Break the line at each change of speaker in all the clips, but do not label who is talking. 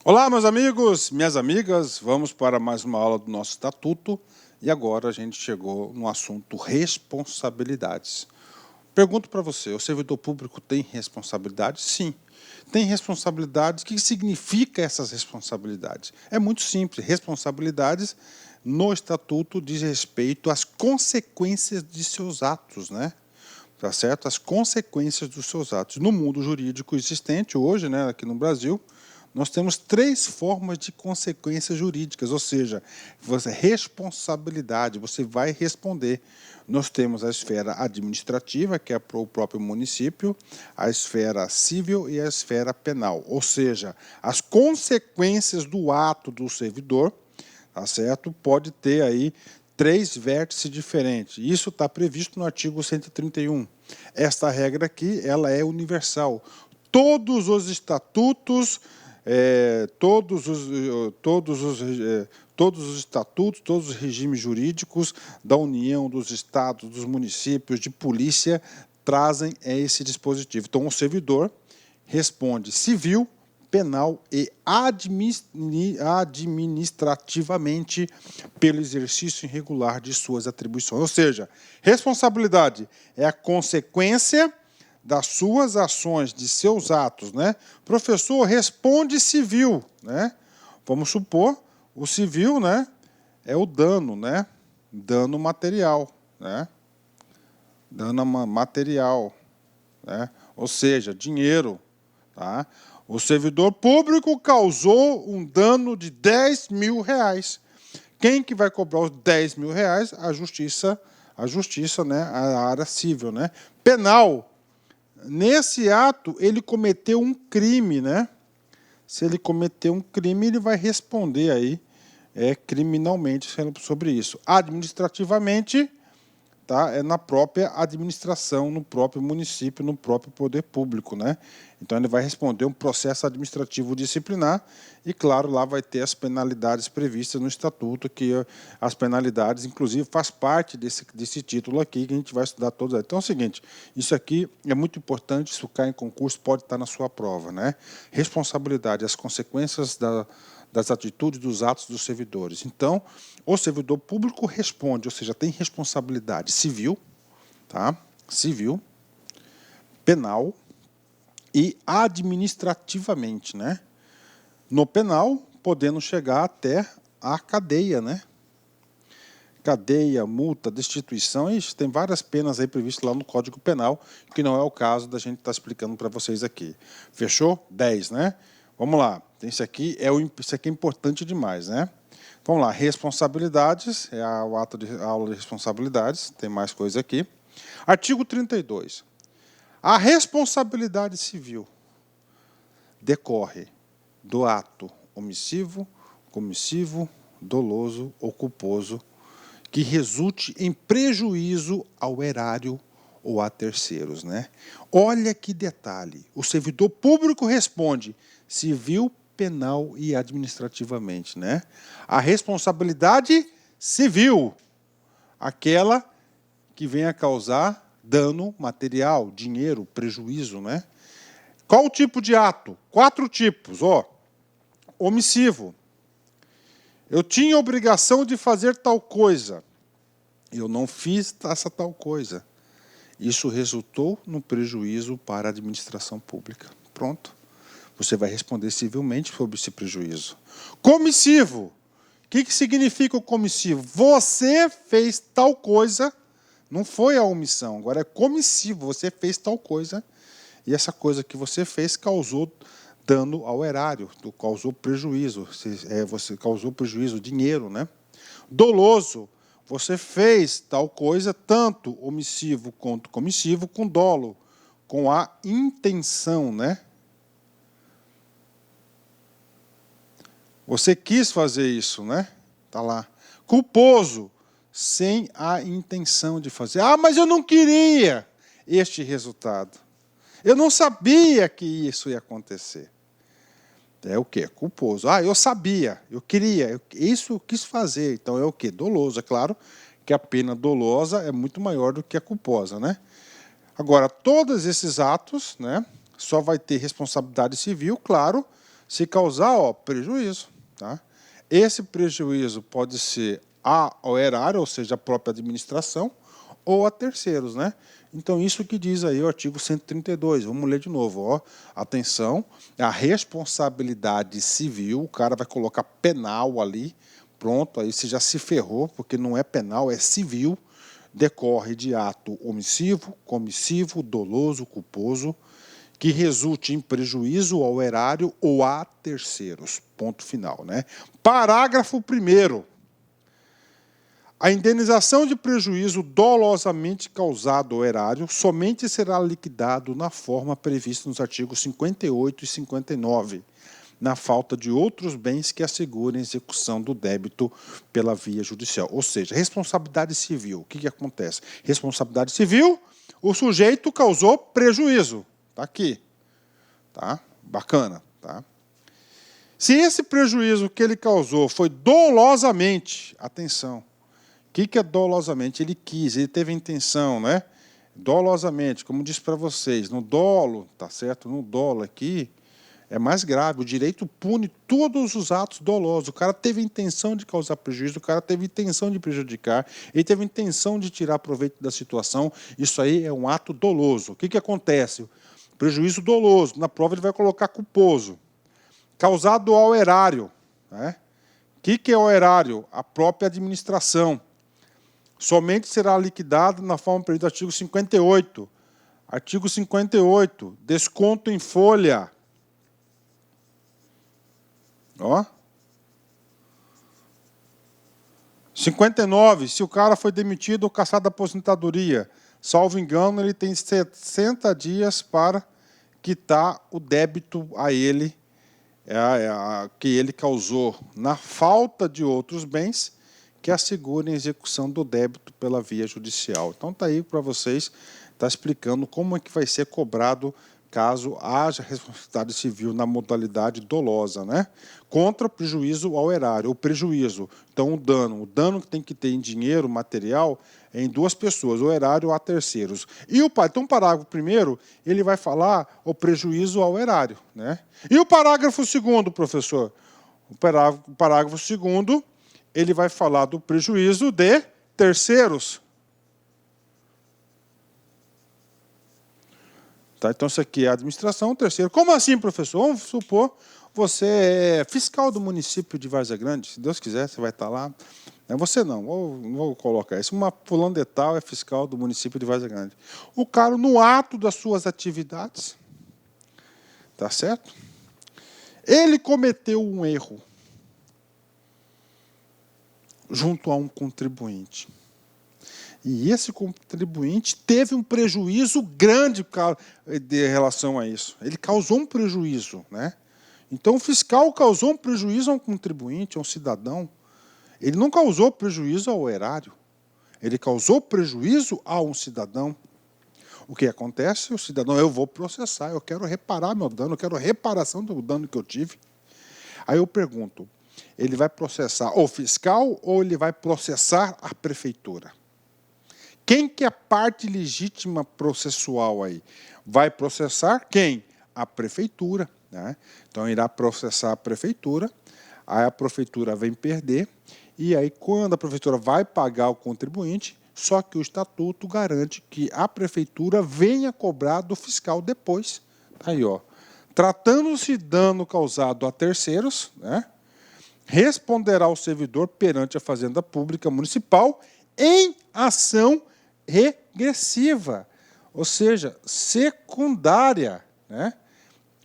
Olá, meus amigos, minhas amigas, vamos para mais uma aula do nosso estatuto e agora a gente chegou no assunto responsabilidades. Pergunto para você, o servidor público tem responsabilidades? Sim, tem responsabilidades. O que significa essas responsabilidades? É muito simples, responsabilidades no estatuto diz respeito às consequências de seus atos, né? Tá certo? As consequências dos seus atos. No mundo jurídico existente hoje, né, aqui no Brasil, nós temos três formas de consequências jurídicas, ou seja, responsabilidade, você vai responder. Nós temos a esfera administrativa, que é para o próprio município, a esfera civil e a esfera penal, ou seja, as consequências do ato do servidor, tá certo? Pode ter aí três vértices diferentes. Isso está previsto no artigo 131. Esta regra aqui, ela é universal. Todos os estatutos, todos os estatutos, todos os regimes jurídicos da União, dos estados, dos municípios, de polícia, trazem esse dispositivo. Então, o servidor responde civil, penal e administrativamente pelo exercício irregular de suas atribuições. Ou seja, responsabilidade é a consequência das suas ações, de seus atos, né? Professor, responde civil, né? Vamos supor, o civil, né, é o dano, né? Dano material, né? Dano material, né? Ou seja, dinheiro, tá? O servidor público causou um dano de 10 mil reais. Quem que vai cobrar os 10 mil reais? A justiça, né? A área civil, né? Penal. Nesse ato, ele cometeu um crime, né? Se ele cometeu um crime, ele vai responder aí criminalmente sobre isso. Administrativamente, tá? É na própria administração, no próprio município, no próprio poder público, né? Então ele vai responder um processo administrativo disciplinar e, claro, lá vai ter as penalidades previstas no estatuto, que as penalidades, inclusive, faz parte desse título aqui, que a gente vai estudar todos. Então é o seguinte, isso aqui é muito importante, se cair em concurso, pode estar na sua prova, né? Responsabilidade, as consequências das atitudes, dos atos dos servidores. Então, o servidor público responde, ou seja, tem responsabilidade civil, tá? Civil, penal e administrativamente, né? No penal, podendo chegar até a cadeia, né? Cadeia, multa, destituição, e tem várias penas aí previstas lá no Código Penal, que não é o caso da gente estar explicando para vocês aqui. Fechou? 10, né? Vamos lá. Isso aqui é importante demais, né? Vamos lá. Responsabilidades, é a aula de responsabilidades, tem mais coisa aqui. Artigo 32. A responsabilidade civil decorre do ato omissivo, comissivo, doloso ou culposo que resulte em prejuízo ao erário ou a terceiros, né? Olha que detalhe, o servidor público responde civil, penal e administrativamente, né? A responsabilidade civil, aquela que venha a causar dano material, dinheiro, prejuízo, né? Qual o tipo de ato? 4 tipos, ó. Omissivo. Eu tinha obrigação de fazer tal coisa. Eu não fiz essa tal coisa. Isso resultou no prejuízo para a administração pública. Pronto. Você vai responder civilmente sobre esse prejuízo. Comissivo. O que significa o comissivo? Você fez tal coisa, não foi a omissão, agora é comissivo. Você fez tal coisa e essa coisa que você fez causou dano ao erário, causou prejuízo. Você causou prejuízo, dinheiro, né? Doloso. Você fez tal coisa, tanto omissivo quanto comissivo, com dolo, com a intenção, né? Você quis fazer isso, né? Tá lá. Culposo, sem a intenção de fazer. Ah, mas eu não queria este resultado. Eu não sabia que isso ia acontecer. É o quê? Culposo. Ah, eu sabia, eu queria, isso eu quis fazer. Então é o quê? Doloso. É claro que a pena dolosa é muito maior do que a culposa, né? Agora, todos esses atos, né, só vai ter responsabilidade civil, claro, Se causar, ó, prejuízo. Tá? Esse prejuízo pode ser ao erário, ou seja, a própria administração, ou a terceiros, né? Então, isso que diz aí o artigo 132. Vamos ler de novo, ó. Atenção, a responsabilidade civil, o cara vai colocar penal ali, pronto, aí você já se ferrou, porque não é penal, é civil, decorre de ato omissivo, comissivo, doloso, culposo, que resulte em prejuízo ao erário ou a terceiros. Ponto final, né? Parágrafo 1º. A indenização de prejuízo dolosamente causado ao erário somente será liquidado na forma prevista nos artigos 58 e 59, na falta de outros bens que assegurem a execução do débito pela via judicial. Ou seja, responsabilidade civil. O que acontece? Responsabilidade civil, o sujeito causou prejuízo. Está aqui. Tá? Bacana. Tá? Se esse prejuízo que ele causou foi dolosamente, atenção, o que é dolosamente? Ele quis, ele teve a intenção, né? Dolosamente, como disse para vocês, no dolo, tá certo? No dolo aqui é mais grave. O direito pune todos os atos dolosos. O cara teve a intenção de causar prejuízo, o cara teve a intenção de prejudicar, ele teve a intenção de tirar proveito da situação. Isso aí é um ato doloso. O que acontece? Prejuízo doloso. Na prova ele vai colocar culposo. Causado ao erário. Né? O que é o erário? A própria administração. Somente será liquidado na forma prevista do artigo 58. Artigo 58, desconto em folha. Ó. 59, se o cara foi demitido ou cassado da aposentadoria, salvo engano, ele tem 60 dias para quitar o débito a ele, que ele causou na falta de outros bens que assegurem a execução do débito pela via judicial. Então está aí para vocês, está explicando como é que vai ser cobrado caso haja responsabilidade civil na modalidade dolosa, né? Contra o prejuízo ao erário, o prejuízo. Então o dano que tem que ter em dinheiro, material, é em duas pessoas, o erário a terceiros. E então o parágrafo 1º, ele vai falar o prejuízo ao erário, né? E o parágrafo 2º, professor? O parágrafo 2º, ele vai falar do prejuízo de terceiros. Tá, então, isso aqui é a administração, terceiro. Como assim, professor? Vamos supor, você é fiscal do município de Várzea Grande. Se Deus quiser, você vai estar lá. Você não vou colocar isso. Uma fulano de tal é fiscal do município de Várzea Grande. O cara, no ato das suas atividades, tá certo? Ele cometeu um erro junto a um contribuinte. E esse contribuinte teve um prejuízo grande em relação a isso. Ele causou um prejuízo, né? Então, o fiscal causou um prejuízo a um contribuinte, a um cidadão. Ele não causou prejuízo ao erário. Ele causou prejuízo a um cidadão. O que acontece? O cidadão, eu vou processar, eu quero reparar meu dano, eu quero reparação do dano que eu tive. Aí eu pergunto, ele vai processar o fiscal ou ele vai processar a prefeitura? Quem que é a parte legítima processual aí? Vai processar quem? A prefeitura. Né? Então, irá processar a prefeitura, aí a prefeitura vem perder, e aí quando a prefeitura vai pagar o contribuinte, só que o estatuto garante que a prefeitura venha cobrar do fiscal depois. Aí, ó, tratando-se de dano causado a terceiros, né, responderá o servidor perante a Fazenda Pública Municipal em ação regressiva, ou seja, secundária, né?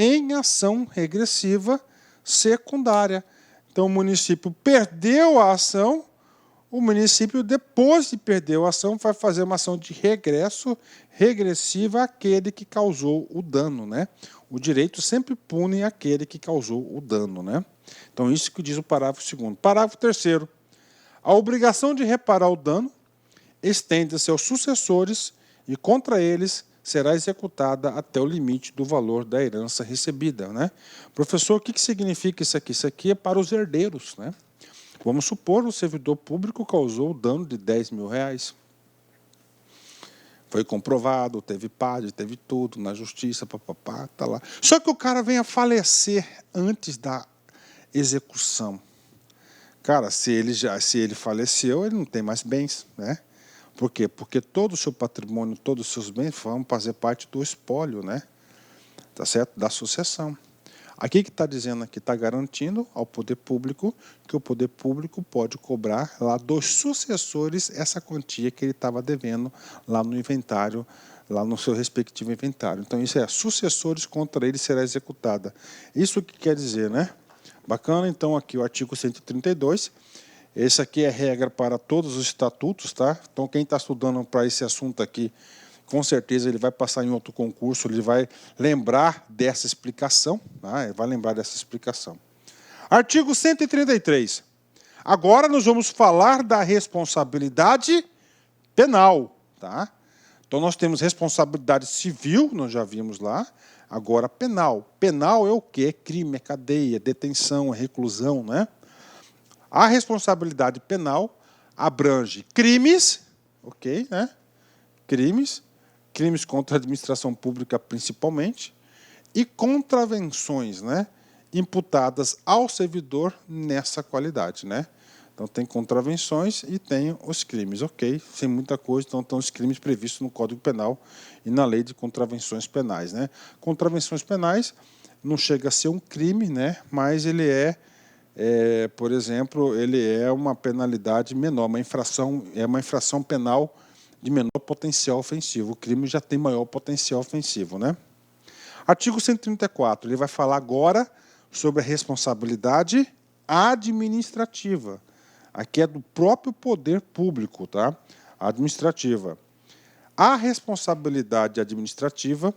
Em ação regressiva secundária. Então, o município perdeu a ação, o município, depois de perder a ação, vai fazer uma ação de regresso regressiva àquele que causou o dano, né? O direito sempre pune aquele que causou o dano, né? Então, isso que diz o parágrafo 2º. Parágrafo 3º. A obrigação de reparar o dano estende-se aos sucessores e contra eles será executada até o limite do valor da herança recebida. Né? Professor, o que significa isso aqui? Isso aqui é para os herdeiros. Né? Vamos supor que o servidor público causou o dano de R$10.000. Foi comprovado, teve PAD, teve tudo, na justiça, papapá, tá lá. Só que o cara vem a falecer antes da execução. Cara, se ele faleceu, ele não tem mais bens, né? Por quê? Porque todo o seu patrimônio, todos os seus bens vão fazer parte do espólio, né? Tá certo? Da sucessão. Aqui que está dizendo, aqui está garantindo ao poder público que o poder público pode cobrar lá dos sucessores essa quantia que ele estava devendo lá no inventário, lá no seu respectivo inventário. Então isso é sucessores contra ele será executada. Isso que quer dizer, né? Bacana, então aqui o artigo 132. Esse aqui é regra para todos os estatutos, tá? Então quem está estudando para esse assunto aqui, com certeza ele vai passar em outro concurso, ele vai lembrar dessa explicação, tá? Ele vai lembrar dessa explicação. Artigo 133. Agora nós vamos falar da responsabilidade penal, tá? Então nós temos responsabilidade civil, nós já vimos lá, agora penal. Penal é o quê? É crime, é cadeia, detenção, é reclusão, né? A responsabilidade penal abrange crimes, ok, né? Crimes contra a administração pública principalmente, e contravenções, né, imputadas ao servidor nessa qualidade, né? Então tem contravenções e tem os crimes, ok? Sem muita coisa, então estão os crimes previstos no Código Penal e na Lei de Contravenções Penais, né? Contravenções penais não chega a ser um crime, né? Mas ele por exemplo, ele é uma penalidade menor, é uma infração penal de menor potencial ofensivo. O crime já tem maior potencial ofensivo, né? Artigo 134, ele vai falar agora sobre a responsabilidade administrativa. Aqui é do próprio poder público, tá? Administrativa. A responsabilidade administrativa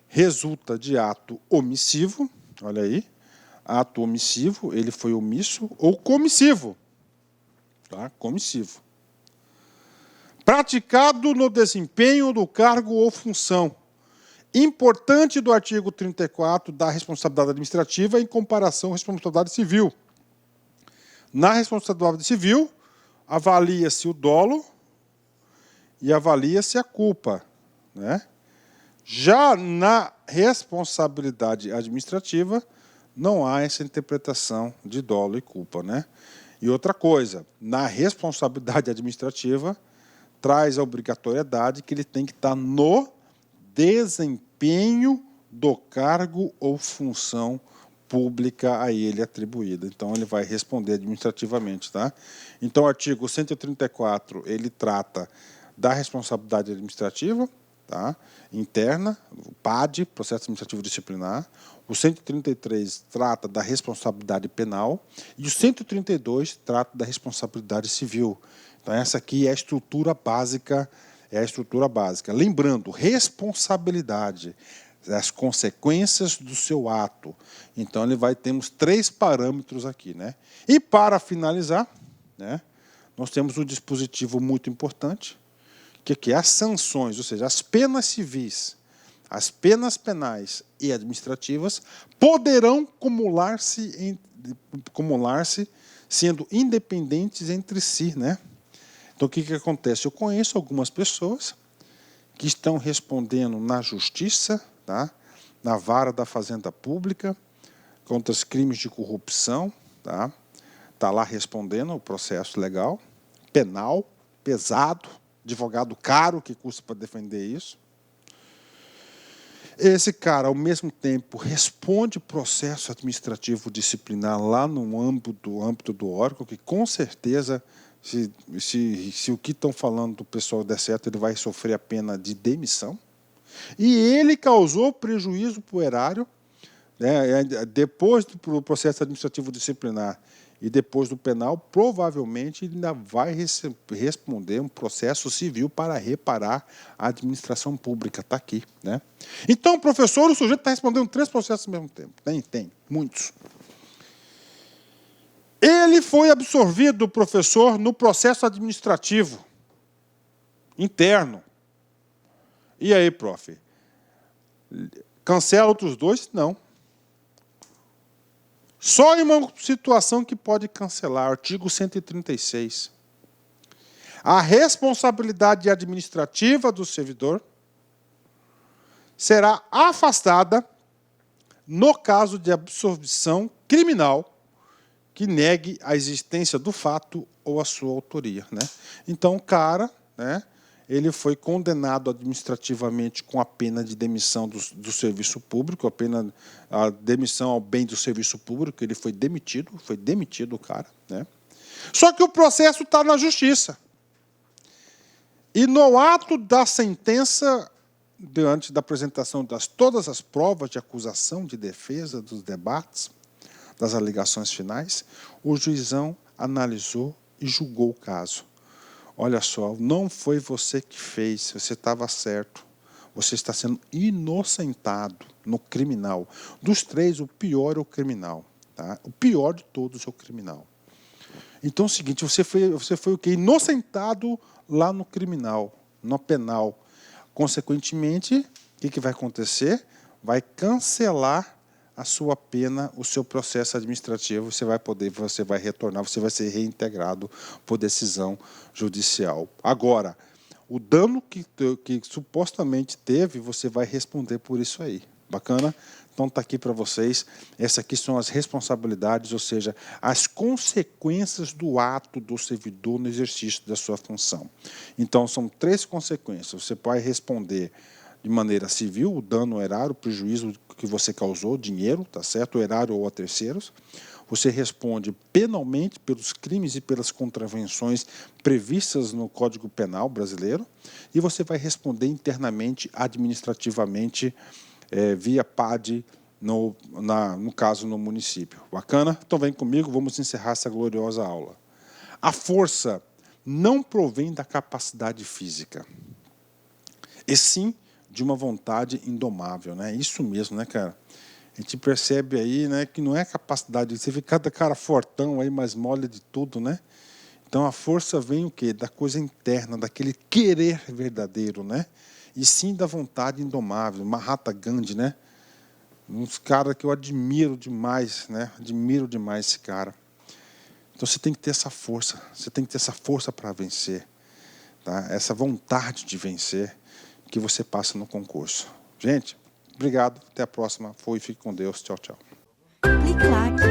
resulta de ato omissivo, olha aí, ato omissivo, ele foi omisso ou comissivo, tá? Comissivo. Praticado no desempenho do cargo ou função. Importante do artigo 34 da responsabilidade administrativa em comparação à responsabilidade civil. Na responsabilidade civil, avalia-se o dolo e avalia-se a culpa, né? Já na responsabilidade administrativa, não há essa interpretação de dolo e culpa, né? E outra coisa, na responsabilidade administrativa, traz a obrigatoriedade que ele tem que estar no desempenho do cargo ou função pública a ele atribuída. Então, ele vai responder administrativamente, tá? Então, o artigo 134, ele trata da responsabilidade administrativa, tá? Interna, o PAD, Processo Administrativo Disciplinar. O 133 trata da responsabilidade penal e o 132 trata da responsabilidade civil. Então, essa aqui é a estrutura básica, Lembrando, responsabilidade, as consequências do seu ato. Então, temos 3 parâmetros aqui, né? E, para finalizar, né, nós temos um dispositivo muito importante, que é as sanções, ou seja, as penas civis, as penas penais e administrativas poderão acumular-se sendo independentes entre si, né? Então, o que acontece? Eu conheço algumas pessoas que estão respondendo na justiça, tá? Na vara da Fazenda Pública, contra os crimes de corrupção, tá? Está lá respondendo o processo legal, penal, pesado, advogado caro que custa para defender isso. Esse cara, ao mesmo tempo, responde processo administrativo disciplinar lá no âmbito do órgão, que com certeza, se o que estão falando do pessoal der certo, ele vai sofrer a pena de demissão. E ele causou prejuízo para o erário, né, depois do processo administrativo disciplinar e depois do penal, provavelmente ele ainda vai responder um processo civil para reparar a administração pública. Está aqui, né? Então, professor, o sujeito está respondendo 3 processos ao mesmo tempo. Tem, muitos. Ele foi absorvido, professor, no processo administrativo interno. E aí, prof? Cancela outros 2? Não. Só em uma situação que pode cancelar, artigo 136. A responsabilidade administrativa do servidor será afastada no caso de absolvição criminal que negue a existência do fato ou a sua autoria, né? Então, o cara, né, ele foi condenado administrativamente com a pena de demissão do serviço público, a demissão ao bem do serviço público, ele foi demitido o cara, né? Só que o processo está na justiça. E no ato da sentença, diante da apresentação de todas as provas de acusação, de defesa, dos debates, das alegações finais, o juizão analisou e julgou o caso. Olha só, não foi você que fez, você estava certo. Você está sendo inocentado no criminal. Dos três, o pior é o criminal. Tá? O pior de todos é o criminal. Então é o seguinte, você foi o quê? Inocentado lá no criminal, no penal. Consequentemente, o que vai acontecer? Vai cancelar a sua pena, o seu processo administrativo, você vai retornar, você vai ser reintegrado por decisão judicial. Agora, o dano que supostamente teve, você vai responder por isso aí. Bacana? Então está aqui para vocês. Essas aqui são as responsabilidades, ou seja, as consequências do ato do servidor no exercício da sua função. Então são 3 consequências. Você pode responder de maneira civil, o dano ao erário, o prejuízo que você causou, dinheiro, tá certo? O erário ou a terceiros. Você responde penalmente pelos crimes e pelas contravenções previstas no Código Penal brasileiro. E você vai responder internamente, administrativamente, via PAD, no caso, no município. Bacana? Então vem comigo, vamos encerrar essa gloriosa aula. A força não provém da capacidade física, e sim de uma vontade indomável, né? Isso mesmo, né, cara? A gente percebe aí, né, que não é capacidade, você vê cada cara fortão aí, mais mole de tudo, né? Então a força vem o quê? Da coisa interna, daquele querer verdadeiro, né? E sim da vontade indomável, Mahatma Gandhi, né? Uns caras que eu admiro demais, né? Admiro demais esse cara. Então você tem que ter essa força, você tem que ter essa força para vencer, tá? Essa vontade de vencer que você passa no concurso. Gente, obrigado, até a próxima. Fique com Deus. Tchau, tchau.
Clique like.